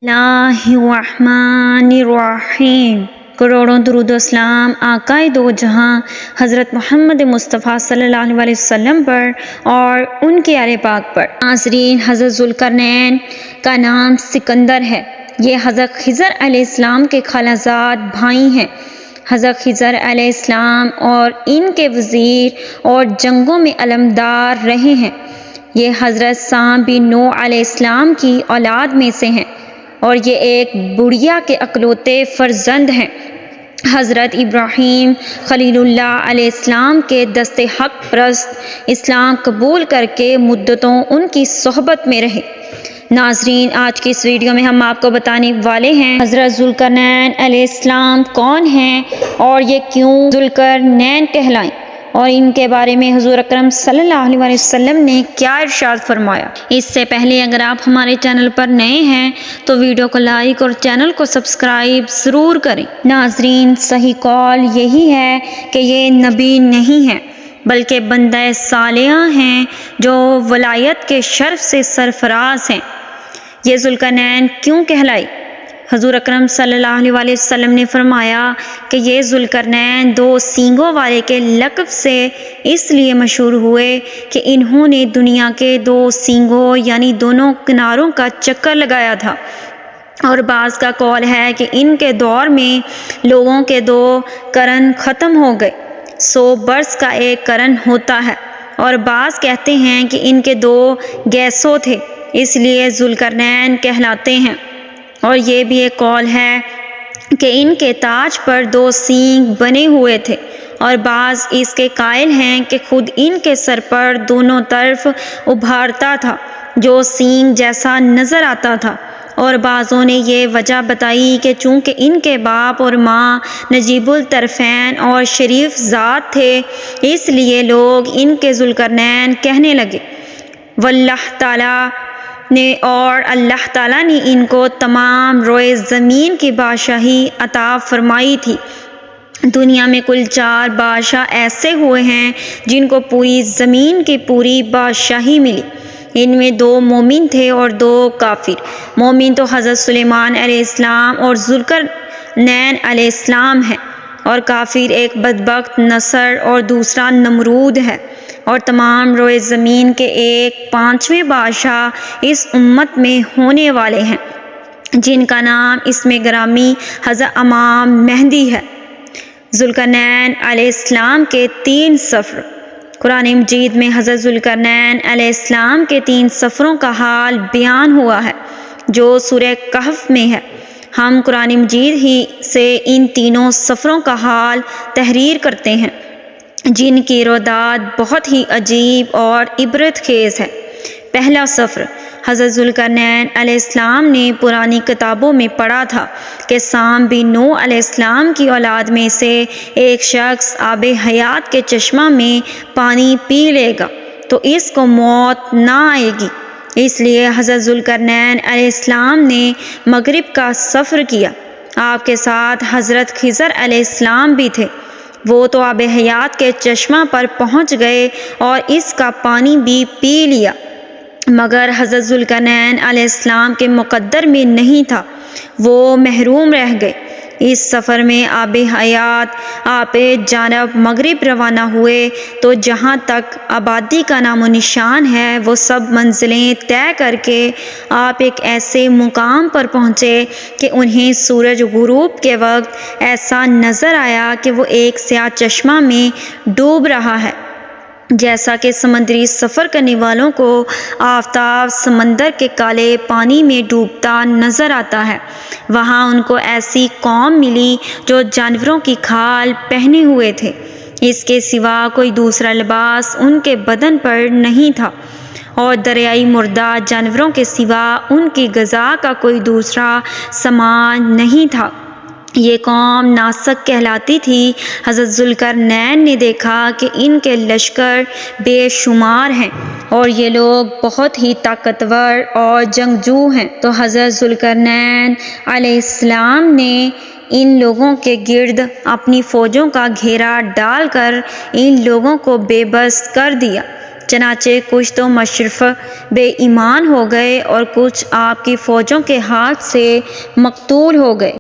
اللہ الرحمن الرحیم۔ کروڑوں درود و اسلام آقائے دو جہاں حضرت محمد مصطفیٰ صلی اللہ علیہ وسلم پر اور ان کے آل پاک پر۔ ناظرین، حضرت ذوالقرنین کا نام سکندر ہے۔ یہ حضرت خضر علیہ السلام کے خالہ زاد بھائی ہیں۔ حضرت خضر علیہ السلام اور ان کے وزیر اور جنگوں میں علمدار رہے ہیں۔ یہ حضرت سام بن نوح علیہ السلام کی اولاد میں سے ہیں اور یہ ایک بڑھیا کے اکلوتے فرزند ہیں۔ حضرت ابراہیم خلیل اللہ علیہ السلام کے دست حق پرست اسلام قبول کر کے مدتوں ان کی صحبت میں رہے۔ ناظرین، آج کی اس ویڈیو میں ہم آپ کو بتانے والے ہیں حضرت ذوالقرنین علیہ السلام کون ہیں اور یہ کیوں ذوالقرنین کہلائیں، اور ان کے بارے میں حضور اکرم صلی اللہ علیہ وسلم نے کیا ارشاد فرمایا۔ اس سے پہلے اگر آپ ہمارے چینل پر نئے ہیں تو ویڈیو کو لائک اور چینل کو سبسکرائب ضرور کریں۔ ناظرین، صحیح قول یہی ہے کہ یہ نبی نہیں ہے بلکہ بندہ صالحہ ہیں جو ولایت کے شرف سے سرفراز ہیں۔ یہ ذوالقرنین کیوں کہلائی؟ حضور اکرم صلی اللہ علیہ وسلم نے فرمایا کہ یہ ذوالقرنین دو سینگوں والے کے لقب سے اس لیے مشہور ہوئے کہ انہوں نے دنیا کے دو سینگوں یعنی دونوں کناروں کا چکر لگایا تھا، اور بعض کا قول ہے کہ ان کے دور میں لوگوں کے دو قرن ختم ہو گئے، 100 برس کا ایک قرن ہوتا ہے، اور بعض کہتے ہیں کہ ان کے دو گیسوں تھے اس لیے ذوالقرنین کہلاتے ہیں، اور یہ بھی ایک قول ہے کہ ان کے تاج پر دو سینگ بنے ہوئے تھے، اور بعض اس کے قائل ہیں کہ خود ان کے سر پر دونوں طرف ابھارتا تھا جو سینگ جیسا نظر آتا تھا، اور بعضوں نے یہ وجہ بتائی کہ چونکہ ان کے باپ اور ماں نجیب الطرفین اور شریف ذات تھے اس لیے لوگ ان کے ذوالقرنین کہنے لگے۔ واللہ تعالیٰ نے اور اللہ تعالیٰ نے ان کو تمام روئے زمین کی بادشاہی عطا فرمائی تھی۔ دنیا میں کل 4 بادشاہ ایسے ہوئے ہیں جن کو پوری زمین کی پوری بادشاہی ملی۔ ان میں 2 مومن تھے اور 2 کافر۔ مومن تو حضرت سلیمان علیہ السلام اور ذوالقرنین علیہ السلام ہیں، اور کافر ایک بدبخت نصر اور دوسرا نمرود ہے، اور تمام روئے زمین کے ایک 5ویں بادشاہ اس امت میں ہونے والے ہیں جن کا نام اس میں گرامی حضرت امام مہدی ہے۔ ذوالقرنین علیہ السلام کے 3 سفر۔ قرآن مجید میں حضرت ذوالقرنین علیہ السلام کے 3 سفروں کا حال بیان ہوا ہے جو سورہ کہف میں ہے۔ ہم قرآن مجید ہی سے ان تینوں سفروں کا حال تحریر کرتے ہیں جن کی روایات بہت ہی عجیب اور عبرت خیز ہے۔ پہلا سفر، حضرت ذوالقرنین علیہ السلام نے پرانی کتابوں میں پڑھا تھا کہ سام بن نوح علیہ السلام کی اولاد میں سے ایک شخص آب حیات کے چشمہ میں پانی پی لے گا تو اس کو موت نہ آئے گی۔ اس لیے حضرت ذوالقرنین علیہ السلام نے مغرب کا سفر کیا۔ آپ کے ساتھ حضرت خضر علیہ السلام بھی تھے۔ وہ تو آب حیات کے چشمہ پر پہنچ گئے اور اس کا پانی بھی پی لیا، مگر حضرت ذوالقرنین علیہ السلام کے مقدر میں نہیں تھا، وہ محروم رہ گئے۔ اس سفر میں آب حیات آپ جانب مغرب روانہ ہوئے تو جہاں تک آبادی کا نام و نشان ہے وہ سب منزلیں طے کر کے آپ ایک ایسے مقام پر پہنچے کہ انہیں سورج غروب کے وقت ایسا نظر آیا کہ وہ ایک سیاہ چشمہ میں ڈوب رہا ہے، جیسا کہ سمندری سفر کرنے والوں کو آفتاب سمندر کے کالے پانی میں ڈوبتا نظر آتا ہے۔ وہاں ان کو ایسی قوم ملی جو جانوروں کی کھال پہنے ہوئے تھے، اس کے سوا کوئی دوسرا لباس ان کے بدن پر نہیں تھا، اور دریائی مردہ جانوروں کے سوا ان کی غذا کا کوئی دوسرا سامان نہیں تھا۔ یہ قوم ناسک کہلاتی تھی۔ حضرت ذوالقرنین نے دیکھا کہ ان کے لشکر بے شمار ہیں اور یہ لوگ بہت ہی طاقتور اور جنگجو ہیں، تو حضرت ذوالقرنین علیہ السلام نے ان لوگوں کے گرد اپنی فوجوں کا گھیرا ڈال کر ان لوگوں کو بے بس کر دیا۔ چنانچہ کچھ تو مشرف بے ایمان ہو گئے اور کچھ آپ کی فوجوں کے ہاتھ سے مقتول ہو گئے۔